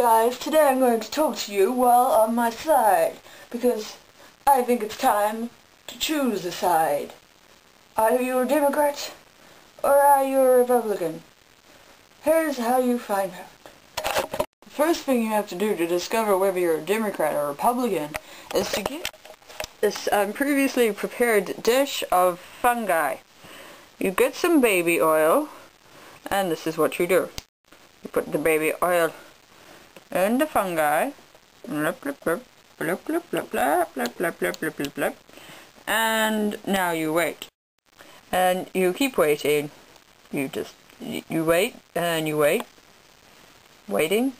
guys, today I'm going to talk to you while on my side, because I think it's time to choose a side. Are you a Democrat or are you a Republican? Here's how you find out. The first thing you have to do to discover whether you're a Democrat or a Republican is to get this previously prepared dish of fungi. You get some baby oil, and this is what you do. You put the baby oil in the fungi, and now you wait. And you keep waiting. You wait, and you wait. Waiting?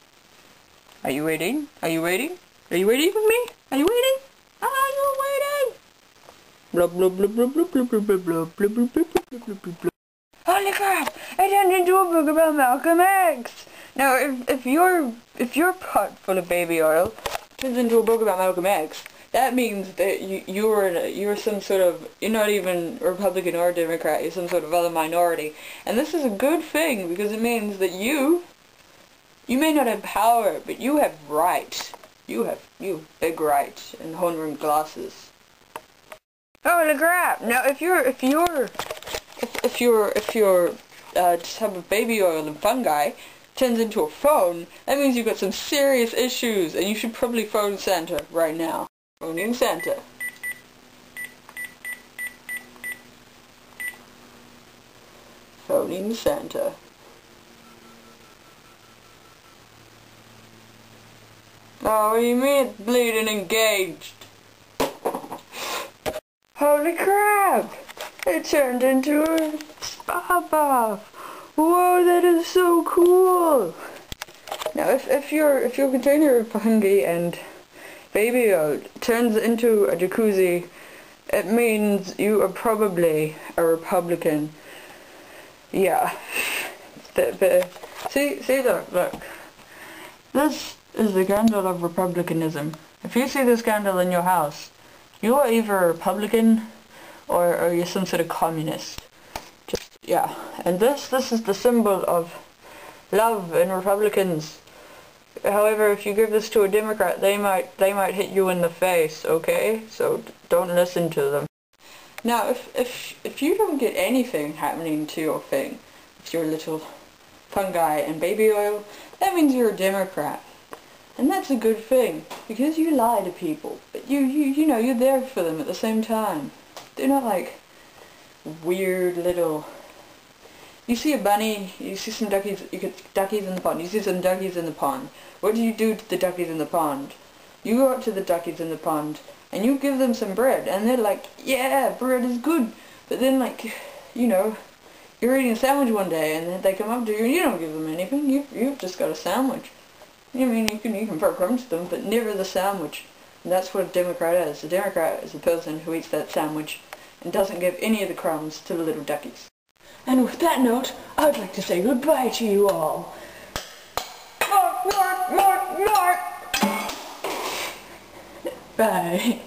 Are you waiting? Are you waiting? Are you waiting for me? Are you waiting? Are you waiting? Blah blah blah blah blah blah blah blah blah blah blah blah blah blah. Holy crap! I turned into a book about Malcolm X! Now, if your pot full of baby oil turns into a book about Malcolm X, that means that you're some sort of, you're not even Republican or Democrat, you're some sort of other minority. And this is a good thing, because it means that you may not have power, but you have rights. You big rights and horn-rimmed glasses. Holy crap! Now, if you're just have a baby oil and fungi turns into a phone, that means you've got some serious issues, and you should probably phone Santa right now. Phoning Santa. Phoning Santa. Oh, what do you mean it's bleeding engaged? Holy crap! It turned into a spa bath. Whoa, that is so cool! Now, if your container of fungi and baby oil turns into a jacuzzi, it means you are probably a Republican. Yeah. See, look. This is the scandal of Republicanism. If you see this scandal in your house, you are either a Republican or you're some sort of communist. Yeah, and this is the symbol of love in Republicans. However, if you give this to a Democrat, they might hit you in the face, okay? So don't listen to them. Now, if you don't get anything happening to your thing, with your little fungi and baby oil, that means you're a Democrat. And that's a good thing, because you lie to people, but you know, you're there for them at the same time. They're not like weird little... You see a bunny, you see some duckies, you get duckies in the pond, you see some duckies in the pond. What do you do to the duckies in the pond? You go up to the duckies in the pond, and you give them some bread, and they're like, yeah, bread is good. But then, like, you know, you're eating a sandwich one day, and then they come up to you, and you don't give them anything, you've just got a sandwich. I mean, you can throw crumbs to them, but never the sandwich. And that's what a Democrat is. A Democrat is a person who eats that sandwich and doesn't give any of the crumbs to the little duckies. And with that note, I'd like to say goodbye to you all. Bye.